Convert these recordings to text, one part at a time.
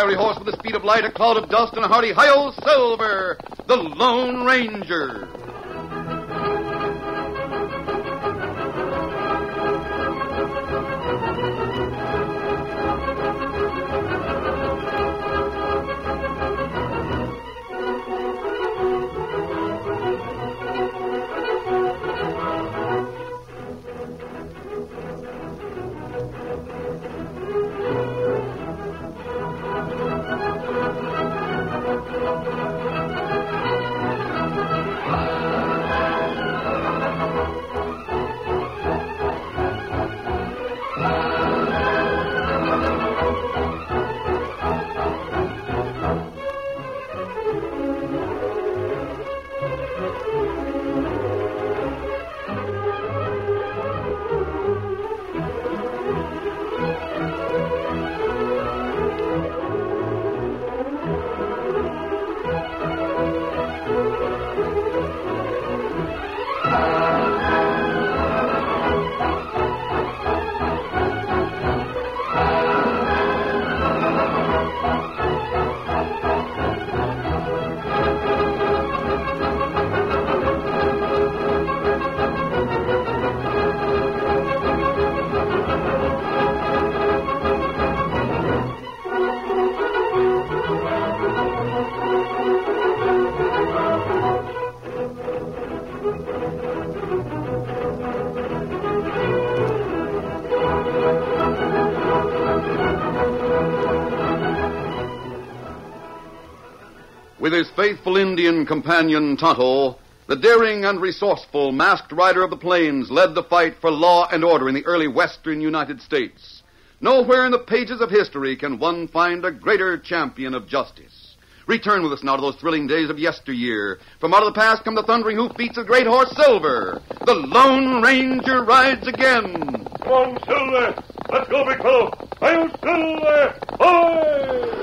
fiery horse with the speed of light, a cloud of dust, and a hearty hi-yo Silver, the Lone Ranger. With his faithful Indian companion, Tonto, the daring and resourceful masked rider of the plains led the fight for law and order in the early western United States. Nowhere in the pages of history can one find a greater champion of justice. Return with us now to those thrilling days of yesteryear. From out of the past come the thundering hoofbeats of the great horse Silver. The Lone Ranger rides again. Come on, Silver. Let's go, big fellow. Hi-yo, Silver. Hi!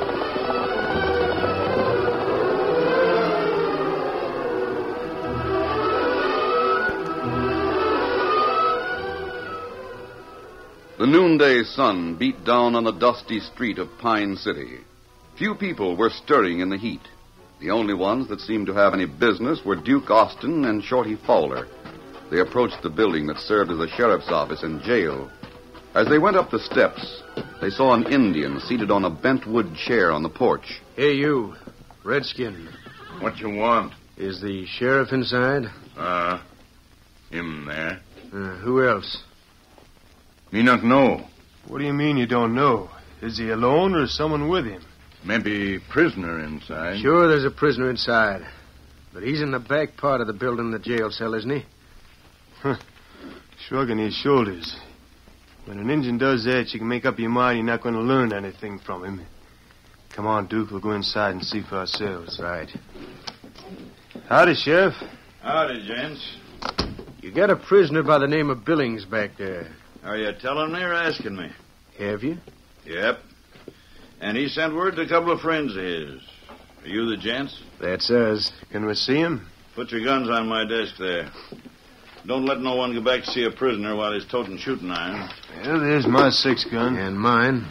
The noonday sun beat down on the dusty street of Pine City. Few people were stirring in the heat. The only ones that seemed to have any business were Duke Austin and Shorty Fowler. They approached the building that served as a sheriff's office and jail. As they went up the steps, they saw an Indian seated on a bentwood chair on the porch. Hey, you, Redskin. What you want? Is the sheriff inside? Him there. Who else? Me not know. What do you mean you don't know? Is he alone or is someone with him? Maybe prisoner inside. Sure, there's a prisoner inside. But he's in the back part of the building, the jail cell, isn't he? Shrugging his shoulders. When an Injun does that, you can make up your mind you're not going to learn anything from him. Come on, Duke, we'll go inside and see for ourselves. Right. Howdy, Sheriff. Howdy, gents. You got a prisoner by the name of Billings back there. Are you telling me or asking me? Have you? Yep. And he sent word to a couple of friends of his. Are you the gents? That's us. Can we see him? Put your guns on my desk there. Don't let no one go back to see a prisoner while he's toting shooting iron. Well, there's my 6-gun. And mine.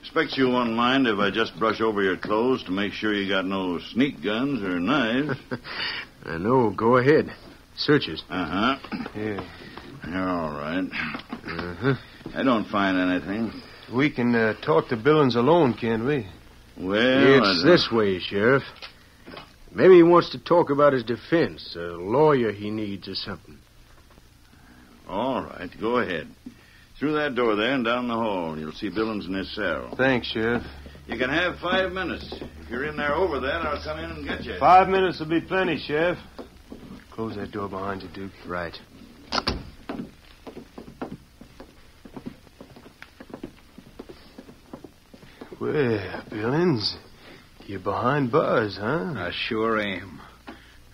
Expect you won't mind if I just brush over your clothes to make sure you got no sneak guns or knives. I know. Go ahead. Search us. Uh-huh. Yeah. You're all right. Uh-huh. I don't find anything. We can talk to Billings alone, can't we? Well, It's this way, Sheriff. Maybe he wants to talk about his defense, a lawyer he needs or something. All right, go ahead. Through that door there and down the hall. You'll see Billings in his cell. Thanks, Sheriff. You can have 5 minutes. If you're in there over that, I'll come in and get you. 5 minutes will be plenty, Sheriff. Close that door behind you, Duke. Right. Well, Billings, you're behind bars, huh? I sure am.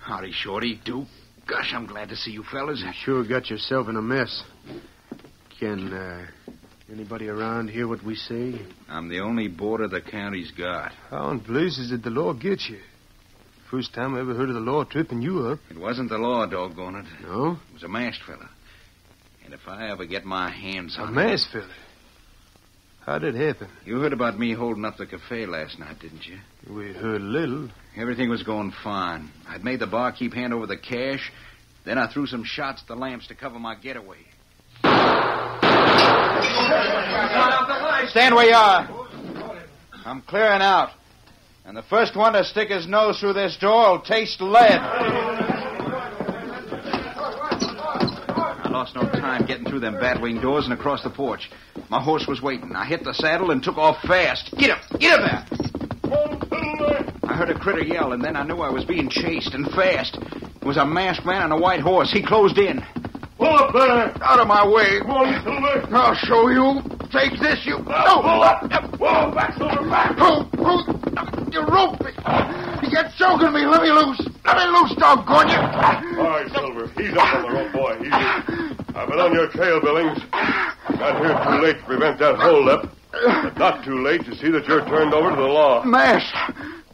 Howdy, Shorty, Duke. Gosh, I'm glad to see you fellas. You sure got yourself in a mess. Can, anybody around hear what we say? I'm the only boarder the county's got. How in blazes did the law get you? First time I ever heard of the law tripping you up. It wasn't the law, doggone it. No? It was a masked fella. And if I ever get my hands A on masked fella? How'd it happen? You heard about me holding up the cafe last night, didn't you? We heard a little. Everything was going fine. I'd made the barkeep hand over the cash. Then I threw some shots at the lamps to cover my getaway. Stand where you are. I'm clearing out. And the first one to stick his nose through this door will taste lead. I lost no time getting through them bat-wing doors and across the porch. My horse was waiting. I hit the saddle and took off fast. Get him! Get him there! I heard a critter yell, and then I knew I was being chased, and fast. It was a masked man on a white horse. He closed in. Pull up there. Out of my way. Come on, Silver. I'll show you. Take this, you... Pull up. Whoa, back, Silver, back. You roped me. You get choking me. Let me loose. Let me loose, doggone you. All right, Silver. He's up on the rope, boy. Easy. I've been on your trail, Billings. Got here too late to prevent that holdup, but not too late to see that you're turned over to the law. Mask.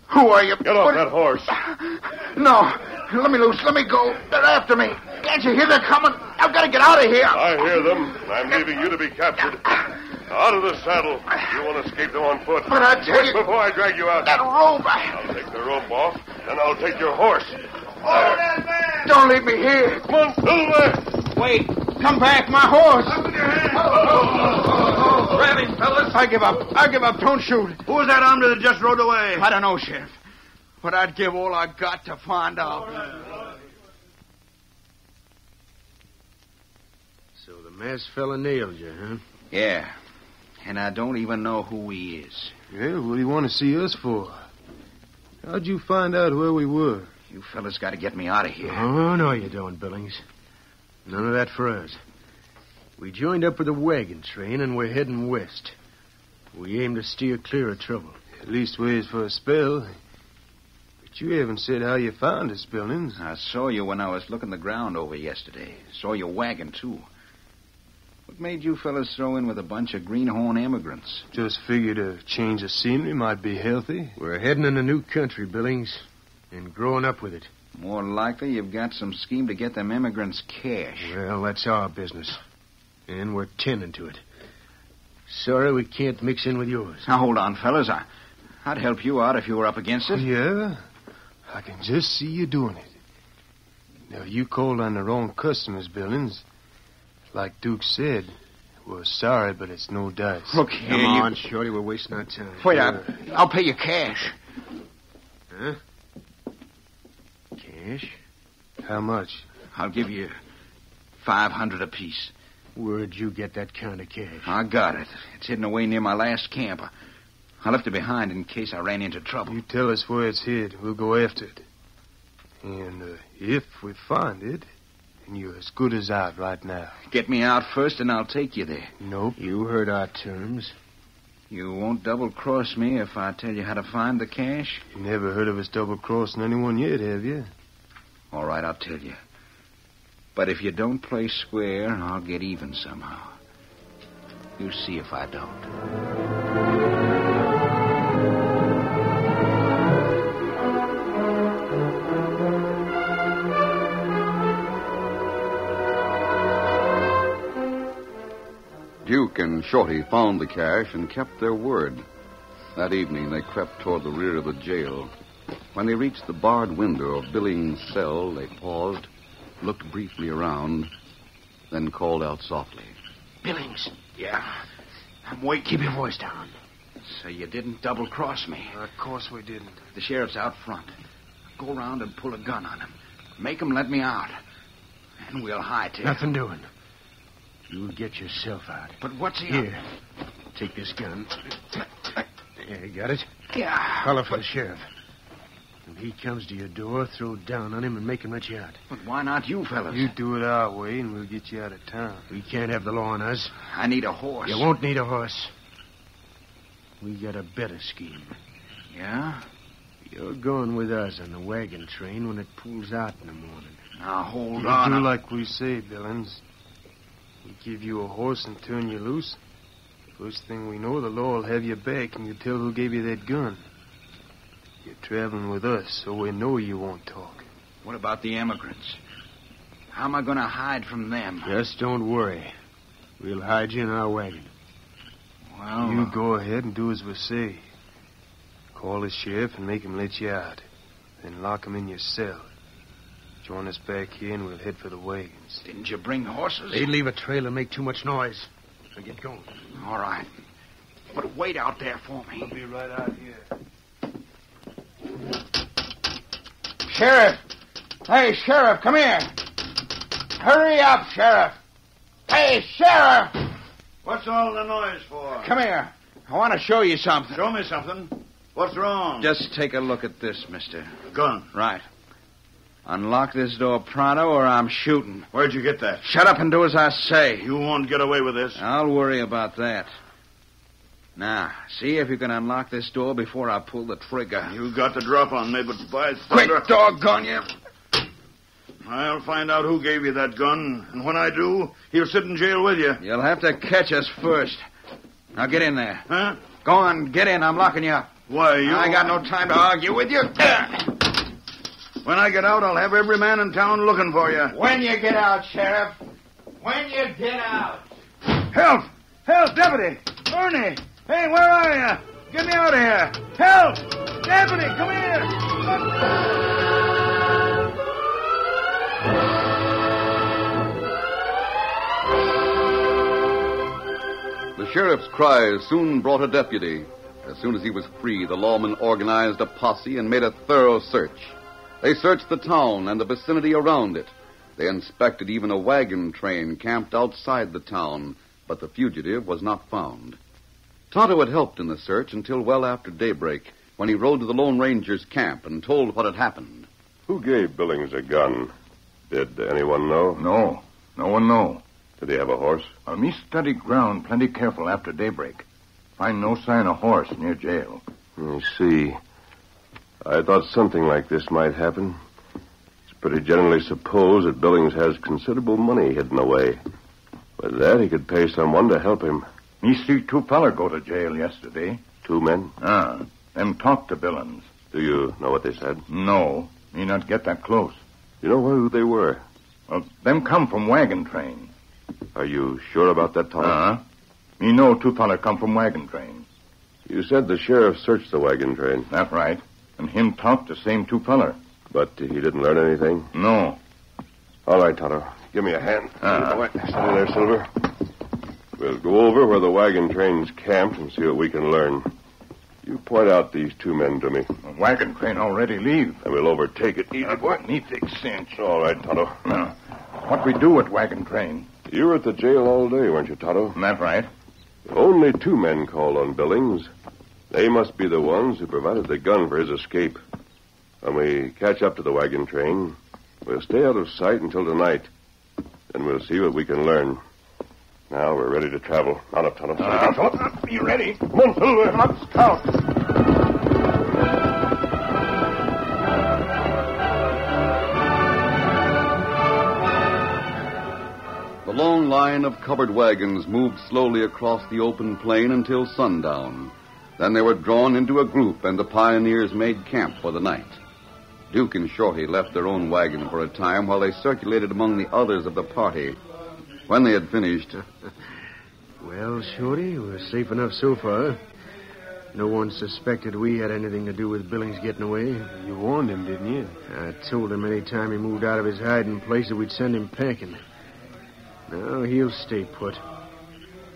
Who are you? Get off that horse. No. Let me loose. Let me go. They're after me. Can't you hear they're coming? I've got to get out of here. I hear them. I'm leaving you to be captured. Out of the saddle. You won't escape them on foot. But I tell you... Before I drag you out. That rope... I'll take the rope off, and I'll take your horse. Don't leave me here. Come on, Silver. Wait. Come back. My horse. Grab him, fellas. I give up. Don't shoot. Who was that armed that just rode away? I don't know, Sheriff. But I'd give all I got to find out. So the masked fella nailed you, huh? Yeah. And I don't even know who he is. Yeah, what do you want to see us for? How'd you find out where we were? You fellas got to get me out of here. Oh, no, you don't, Billings. None of that for us. We joined up with a wagon train, and we're heading west. We aim to steer clear of trouble. At least ways for a spell. But you haven't said how you found us, Billings. I saw you when I was looking the ground over yesterday. Saw your wagon, too. What made you fellas throw in with a bunch of greenhorn immigrants? Just figured a change of scenery might be healthy. We're heading in a new country, Billings, and growing up with it. More likely you've got some scheme to get them immigrants cash. Well, that's our business. And we're tending to it. Sorry we can't mix in with yours. Now, hold on, fellas. I'd help you out if you were up against it. Yeah? I can just see you doing it. Now, you called on the wrong customers, Billings. Like Duke said, we're sorry, but it's no dice. Look here, Come on, Shorty. We're wasting our time. Wait, I'll pay you cash. Huh? Cash? How much? I'll give you $500 apiece. Where'd you get that kind of cash? I got it. It's hidden away near my last camp. I left it behind in case I ran into trouble. You tell us where it's hid. We'll go after it. And if we find it, then you're as good as out right now. Get me out first, and I'll take you there. Nope. You heard our terms. You won't double-cross me if I tell you how to find the cash? You never heard of us double-crossing anyone yet, have you? All right, I'll tell you. But if you don't play square, I'll get even somehow. You see if I don't. Duke and Shorty found the cash and kept their word. That evening, they crept toward the rear of the jail. When they reached the barred window of Billings' cell, they paused, looked briefly around, then called out softly. Billings. Yeah. I'm waiting. Keep your voice down. So you didn't double-cross me. Of course we didn't. The sheriff's out front. Go around and pull a gun on him. Make him let me out. And we'll hightail. Nothing doing. You'll get yourself out. But what's he... Here. Take this gun. There, you got it? Yeah. Holler for the sheriff. When he comes to your door, throw down on him and make him let you out. But why not you fellas? You do it our way, and we'll get you out of town. We can't have the law on us. I need a horse. You won't need a horse. We got a better scheme. Yeah? You're going with us on the wagon train when it pulls out in the morning. Now, hold You on. do like we say, Billings. We give you a horse and turn you loose. First thing we know, the law will have you back, and you tell who gave you that gun. You're traveling with us, so we know you won't talk. What about the immigrants? How am I going to hide from them? Just don't worry. We'll hide you in our wagon. Well, You go ahead and do as we say. Call the sheriff and make him let you out. Then lock him in your cell. Join us back here and we'll head for the wagons. Didn't you bring horses? They'd leave a trail and make too much noise. So get going. All right. But wait out there for me. We'll be right out here. Sheriff! Hey, Sheriff, come here. Hurry up, Sheriff. Hey, Sheriff! What's all the noise for? Come here. I want to show you something. Show me something. What's wrong? Just take a look at this, mister. Gun. Right. Unlock this door pronto or I'm shooting. Where'd you get that? Shut up and do as I say. You won't get away with this. I'll worry about that. Now, see if you can unlock this door before I pull the trigger. You got the drop on me, but by Quick, thunder... doggone you. I'll find out who gave you that gun, and when I do, he'll sit in jail with you. You'll have to catch us first. Now get in there. Huh? Go on, get in. I'm locking you up. Why, you... I got no time to argue with you. When I get out, I'll have every man in town looking for you. When you get out, Sheriff. When you get out. Help! Help, Deputy! Ernie! Hey, where are you? Get me out of here! Help! Deputy, come here! The sheriff's cries soon brought a deputy. As soon as he was free, the lawman organized a posse and made a thorough search. They searched the town and the vicinity around it. They inspected even a wagon train camped outside the town, but the fugitive was not found. Tonto had helped in the search until well after daybreak, when he rode to the Lone Ranger's camp and told what had happened. Who gave Billings a gun? Did anyone know? No. No one know. Did he have a horse? Me study ground plenty careful after daybreak. Find no sign of horse near jail. I see. I thought something like this might happen. It's pretty generally supposed that Billings has considerable money hidden away. With that, he could pay someone to help him. Me see two feller go to jail yesterday. 2 men? Them talked to Billings. Do you know what they said? No. Me not get that close. You know who they were? Well, them come from wagon train. Are you sure about that, Tom? Me know two feller come from wagon train. You said the sheriff searched the wagon train. That's right. And him talked the same two feller. But he didn't learn anything? No. All right, Tonto. Give me a hand. Steady there, Silver. We'll go over where the wagon train's camped and see what we can learn. You point out these 2 men to me. The wagon train already leave. And we'll overtake it. Easy, boy. Me thick cinch. All right, Tonto. What we do with wagon train? You were at the jail all day, weren't you, Tonto? That's right. Only 2 men called on Billings. They must be the ones who provided the gun for his escape. When we catch up to the wagon train, we'll stay out of sight until tonight. Then we'll see what we can learn. Now we're ready to travel. Mount up, Tonto. Be ready. Come on, Silver. Let's scout. The long line of covered wagons moved slowly across the open plain until sundown. Then they were drawn into a group, and the pioneers made camp for the night. Duke and Shorty left their own wagon for a time while they circulated among the others of the party. When they had finished... Well, Shorty, we're safe enough so far. No one suspected we had anything to do with Billings getting away. You warned him, didn't you? I told him any time he moved out of his hiding place that we'd send him packing. Now he'll stay put.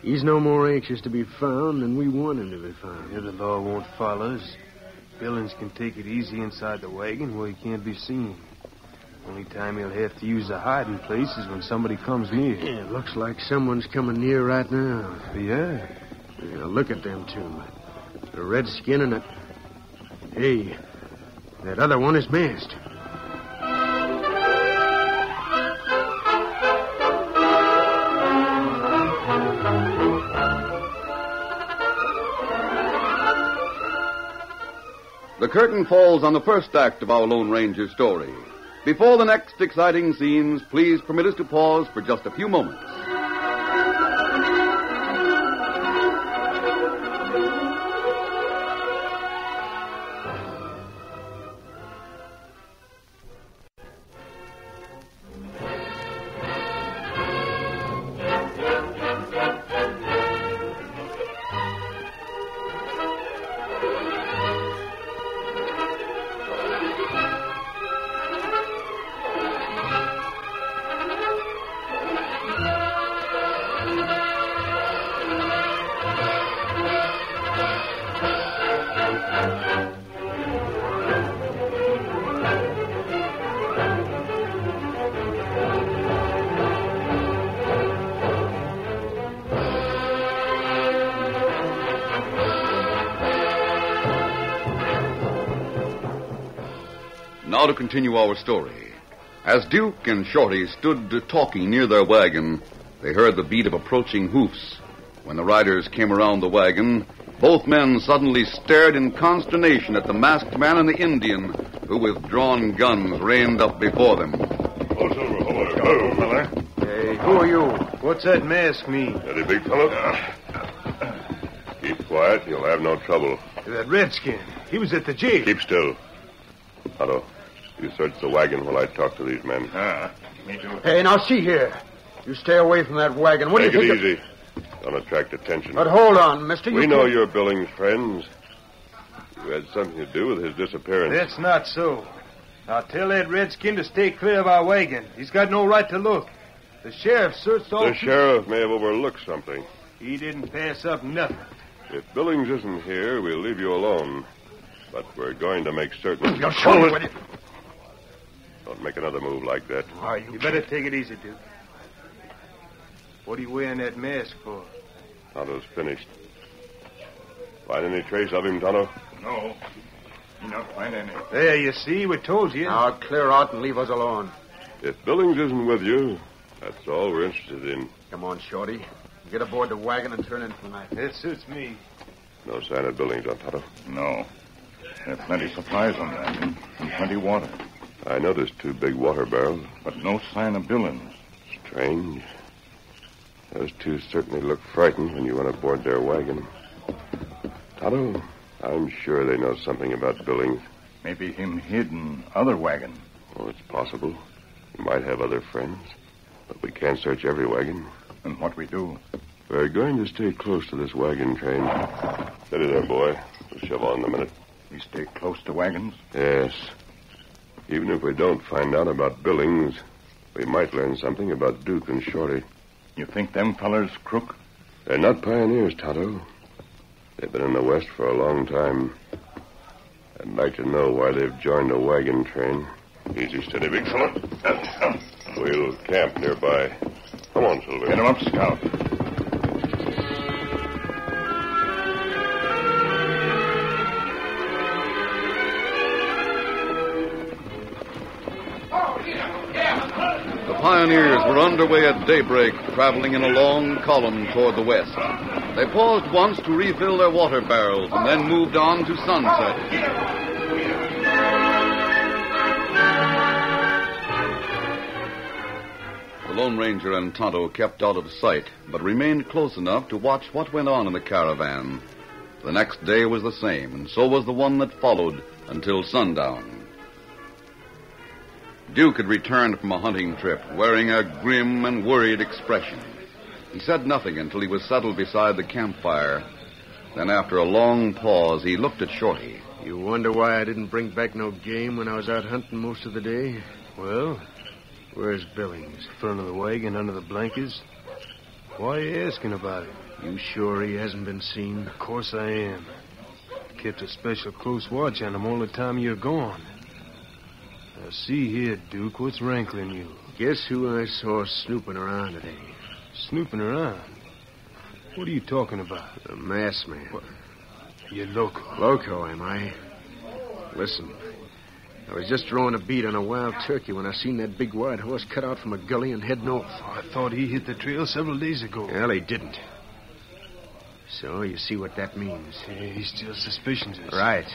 He's no more anxious to be found than we want him to be found. Yeah, the law won't follow us. Billings can take it easy inside the wagon where he can't be seen. Only time he'll have to use the hiding place is when somebody comes near. Yeah, it looks like someone's coming near right now. Yeah. Yeah, look at them 2. The redskin and that... Hey, that other one is masked. The curtain falls on the first act of our Lone Ranger story. Before the next exciting scenes, please permit us to pause for just a few moments. Now to continue our story. As Duke and Shorty stood talking near their wagon, they heard the beat of approaching hoofs. When the riders came around the wagon, both men suddenly stared in consternation at the masked man and the Indian, who with drawn guns reined up before them. Oh, Silver, hello, fella. Hey, who are you? What's that mask mean? That a big fellow? Keep quiet, you'll have no trouble. That redskin. He was at the jail. Keep still. Otto, you search the wagon while I talk to these men. Me too. Hey, now see here. You stay away from that wagon. What Take do you it think? easy. Don't attract attention. But hold on, mister. We know you're Billings' friends. You had something to do with his disappearance. That's not so. Now tell that redskin to stay clear of our wagon. He's got no right to look. The sheriff searched all... The sheriff may have overlooked something. He didn't pass up nothing. If Billings isn't here, we'll leave you alone. But we're going to make certain... You'll show me what it... Don't make another move like that. Why, You better take it easy, Duke. What are you wearing that mask for? Tonto's finished. Find any trace of him, Tonto? No. You not find any. There, you see, we told you. Now clear out and leave us alone. If Billings isn't with you, that's all we're interested in. Come on, Shorty. Get aboard the wagon and turn in tonight. That suits me. No sign of Billings on Tonto. No. There are plenty supplies on that and plenty water. I noticed 2 big water barrels. But no sign of Billings. Strange. Those 2 certainly look frightened when you went aboard their wagon. Tonto, I'm sure they know something about Billings. Maybe him hid in other wagon. Oh, it's possible. He might have other friends. But we can't search every wagon. And what we do? We're going to stay close to this wagon train. Steady there, boy. We'll shove on in a minute. We stay close to wagons? Yes. Even if we don't find out about Billings, we might learn something about Duke and Shorty. You think them fellers crook? They're not pioneers, Tonto. They've been in the West for a long time. I'd like to know why they've joined a wagon train. Easy, steady, big fella. We'll camp nearby. Come on, Silver. Get him up, Scout. The pioneers were underway at daybreak, traveling in a long column toward the west. They paused once to refill their water barrels and then moved on to sunset. The Lone Ranger and Tonto kept out of sight, but remained close enough to watch what went on in the caravan. The next day was the same, and so was the one that followed until sundown. Duke had returned from a hunting trip, wearing a grim and worried expression. He said nothing until he was settled beside the campfire. Then, after a long pause, he looked at Shorty. You wonder why I didn't bring back no game when I was out hunting most of the day? Well, Where's Billings? front of the wagon, under the blankets. Why are you asking about it? You sure he hasn't been seen? Of course I am. Kept a special close watch on him all the time you're gone. Now, see here, Duke, what's rankling you? Guess who I saw snooping around today? Snooping around? What are you talking about? The masked man. What? You're loco. Loco, am I? Listen, I was just throwing a bead on a wild turkey when I seen that big white horse cut out from a gully and head north. I thought he hit the trail several days ago. Well, he didn't. So you see what that means. Yeah, he still suspicions us. Right.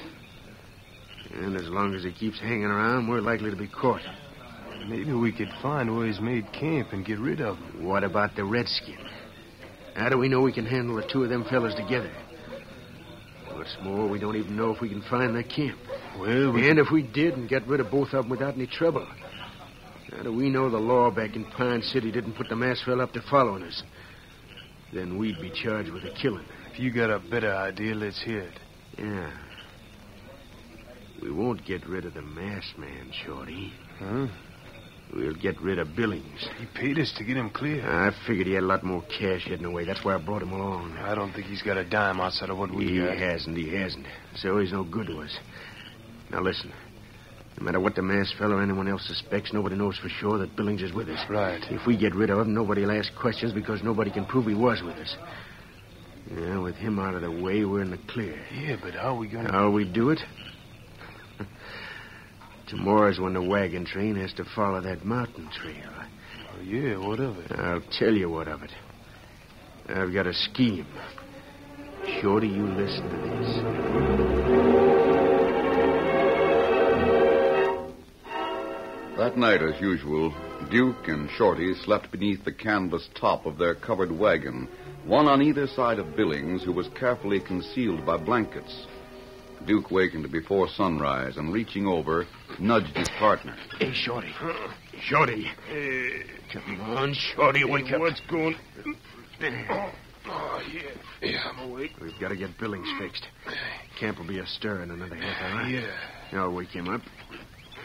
And as long as he keeps hanging around, we're likely to be caught. Maybe we could find where he's made camp and get rid of him. What about the redskin? How do we know we can handle the 2 of them fellas together? What's more, we don't even know if we can find their camp. Well, And if we did and get rid of both of them without any trouble, how do we know the law back in Pine City didn't put the masked fella up to following us? Then we'd be charged with a killing. if you got a better idea, let's hear it. Yeah. We won't get rid of the masked man, Shorty. Huh? We'll get rid of Billings. He paid us to get him clear. I figured he had a lot more cash hidden away. That's why I brought him along. I don't think he's got a dime outside of what we He got. hasn't. So he's no good to us. Now listen. No matter what the masked fellow or anyone else suspects, nobody knows for sure that Billings is with us. Right. If we get rid of him, nobody will ask questions because nobody can prove he was with us. Yeah, with him out of the way, we're in the clear. Yeah, but how are we going to... How we do it? Tomorrow's when the wagon train has to follow that mountain trail. Oh, yeah, what of it? I'll tell you what of it. I've got a scheme. Shorty, you listen to this. That night, as usual, Duke and Shorty slept beneath the canvas top of their covered wagon, one on either side of Billings, who was carefully concealed by blankets. Duke wakened before sunrise and, reaching over, nudged his partner. Hey, Shorty. Shorty. Come on, Shorty, wake up. What's going... Oh, yeah. Yeah, I'm awake. We've got to get Billings fixed. Camp will be astir in another half hour. Yeah. I'll wake him up.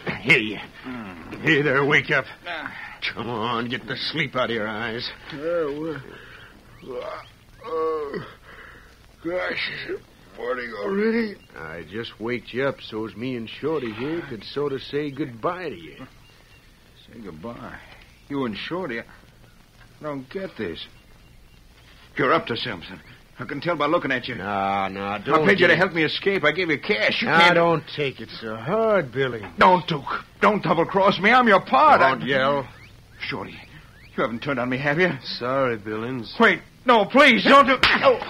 Hey. Hey there, wake up. Come on, get the sleep out of your eyes. Oh, gosh, is it morning already? I just waked you up so's me and Shorty here could sort of say goodbye to you. Say goodbye. You and Shorty, I don't get this. You're up to something. I can tell by looking at you. No, don't. I paid you to help me escape. I gave you cash. You Now, can't... don't take it so hard, Billy. Don't, Duke. Don't double-cross me. I'm your part. Don't yell. Shorty, you haven't turned on me, have you? Sorry, Billings. Wait. No, please, don't do... Oh.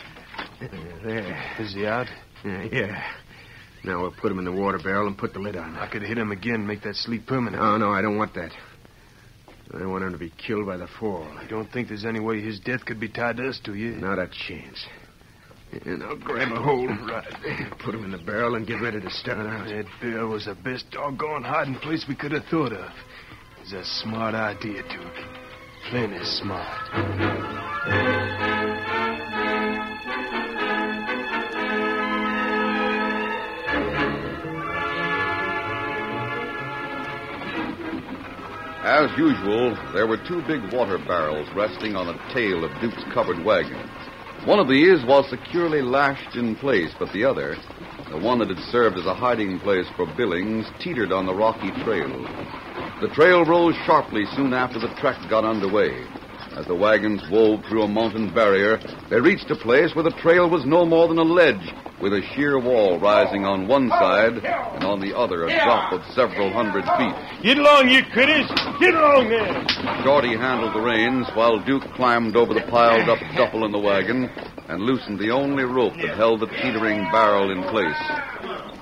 There. Is he out? Yeah. Now we'll put him in the water barrel and put the lid on. I could hit him again, make that sleep permanent. No, I don't want that. I want him to be killed by the fall. I don't think there's any way his death could be tied to us, do you? Not a chance. And I'll grab a hold. Right. Put him in the barrel and get ready to start out. That barrel was the best doggone hiding place we could have thought of. It's a smart idea, Duke. Plenty smart. As usual, there were two big water barrels resting on the tail of Duke's covered wagon. One of these was securely lashed in place, but the other, the one that had served as a hiding place for Billings, teetered on the rocky trail. The trail rose sharply soon after the trek got underway. As the wagons wove through a mountain barrier, they reached a place where the trail was no more than a ledge, with a sheer wall rising on one side and on the other a drop of several hundred feet. Get along, you critters! Get along there! Shorty handled the reins while Duke climbed over the piled-up duffel in the wagon and loosened the only rope that held the teetering barrel in place.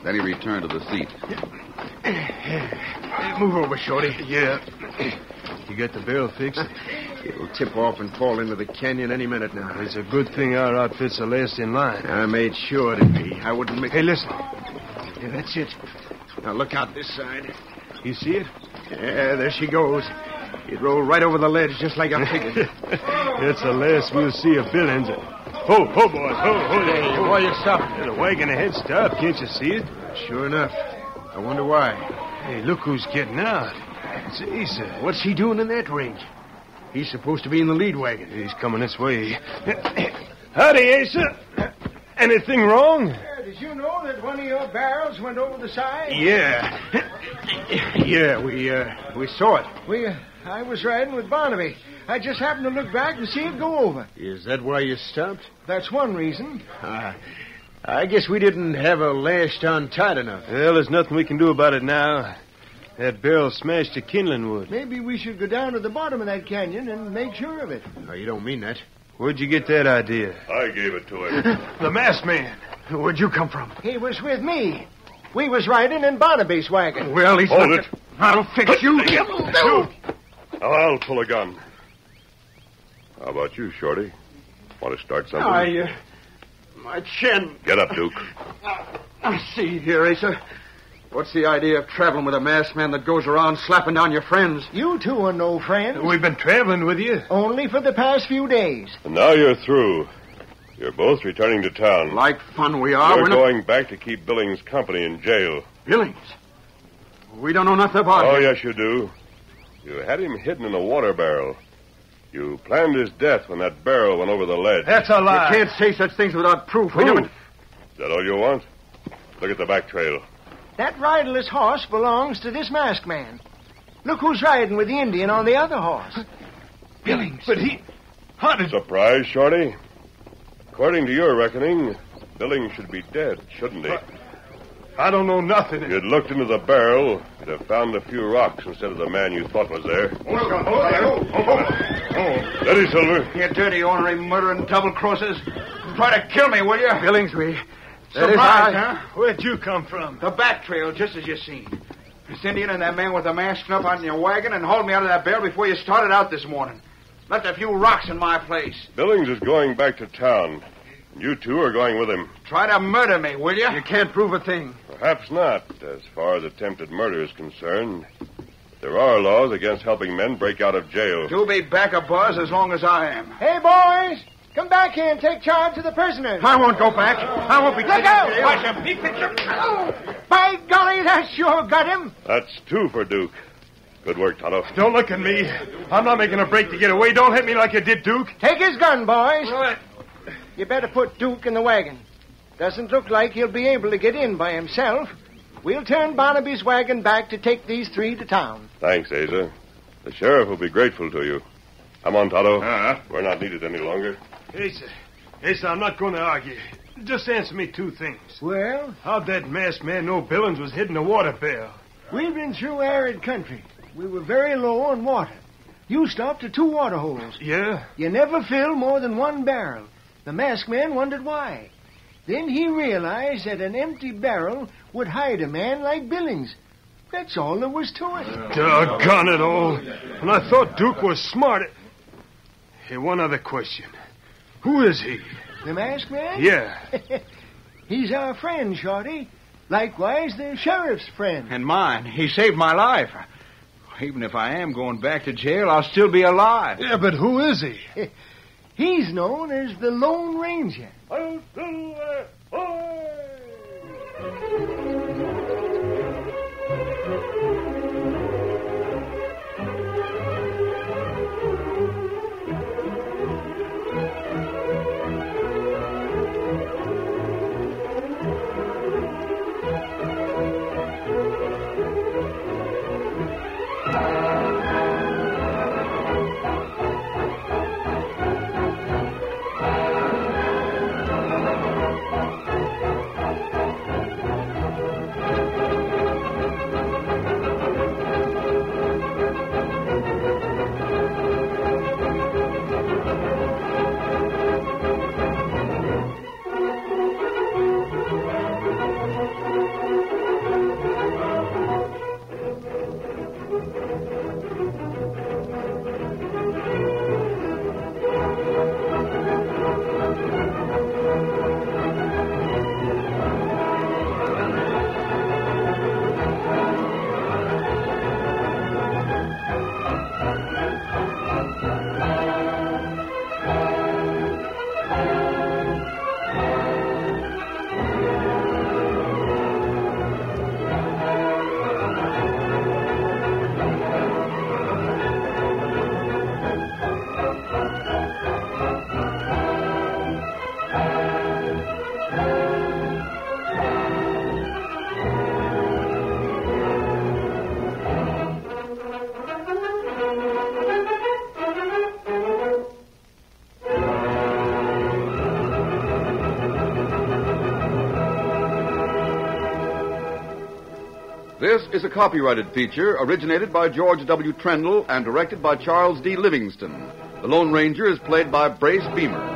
Then he returned to the seat. Move over, Shorty. Yeah. You got the barrel fixed? It'll tip off and fall into the canyon any minute now. It's a good thing our outfits are last in line. I made sure it'd be. I wouldn't make... Hey, listen. Yeah, that's it. Now look out this side. You see it? Yeah, there she goes. It rolled right over the ledge just like I figured. That's the last we'll see of Billings. Oh, boys. Oh, Hey, why you stop? The wagon ahead stopped. Can't you see it? Sure enough. I wonder why. Hey, look who's getting out. It's Asa. What's he doing in that ring? He's supposed to be in the lead wagon. He's coming this way. Howdy, Asa. Anything wrong? Did you know that one of your barrels went over the side? Yeah. Yeah, we saw it. I was riding with Barnaby. I just happened to look back and see it go over. Is that why you stopped? That's one reason. I guess we didn't have a lash on tight enough. Well, there's nothing we can do about it now. That barrel smashed to kindling wood. Maybe we should go down to the bottom of that canyon and make sure of it. No, you don't mean that. Where'd you get that idea? I gave it to him. The masked man. Where'd you come from? He was with me. We was riding in Barnaby's wagon. Well, he's Hold not... it. I'll fix you. Now, I'll pull a gun. How about you, Shorty? Want to start something? My chin. Get up, Duke. I see here, Asa. What's the idea of traveling with a masked man that goes around slapping down your friends? You two are no friends. We've been traveling with you. Only for the past few days. And now you're through. You're both returning to town. Like fun we are. You're We're going back to keep Billings company in jail. Billings? We don't know nothing about Oh, him. yes, you do. You had him hidden in a water barrel. You planned his death when that barrel went over the ledge. That's a lie. You can't say such things without proof. We haven't... Is that all you want? Look at the back trail. That riderless horse belongs to this masked man. Look who's riding with the Indian on the other horse. Billings. But he... How did... Surprise, Shorty? According to your reckoning, Billings should be dead, shouldn't he? I don't know nothing. If you'd looked into the barrel, you'd have found a few rocks instead of the man you thought was there. Steady, Silver. You dirty, ornery, murdering double-crossers. Try to kill me, will you? Billings, Surprised, huh? Where'd you come from? The back trail, just as you seen. This Indian and that man with the mask snuff out in your wagon and hauled me out of that barrel before you started out this morning. Left a few rocks in my place. Billings is going back to town. You two are going with him. Try to murder me, will you? You can't prove a thing. Perhaps not, as far as attempted murder is concerned. There are laws against helping men break out of jail. You'll be back a buzz as long as I am. Hey, boys! Come back here and take charge of the prisoners. I won't go back. I won't be taken out! to jail. Watch him. He picks him. By golly, that sure got him. That's 2 for Duke. Good work, Tonto. Don't look at me. I'm not making a break to get away. Don't hit me like you did, Duke. Take his gun, boys. What? You better put Duke in the wagon. Doesn't look like he'll be able to get in by himself. We'll turn Barnaby's wagon back to take these 3 to town. Thanks, Asa. The sheriff will be grateful to you. Come on, Tonto. We're not needed any longer. Asa, I'm not going to argue. Just answer me 2 things. Well, How'd that masked man know Billings was hiding a water barrel? we've been through arid country. We were very low on water. You stopped at 2 water holes. Yeah? You never fill more than 1 barrel. The masked man wondered why. Then he realized that an empty barrel would hide a man like Billings. That's all there was to it. Doggone it all. And I thought Duke was smart. Hey, one other question. Who is he? The masked man? Yeah. He's our friend, Shorty. Likewise, the sheriff's friend. And mine. He saved my life. Even if I am going back to jail, I'll still be alive. Yeah, but who is he? He's known as the Lone Ranger. This is a copyrighted feature originated by George W. Trendle and directed by Charles D. Livingston. The Lone Ranger is played by Brace Beamer.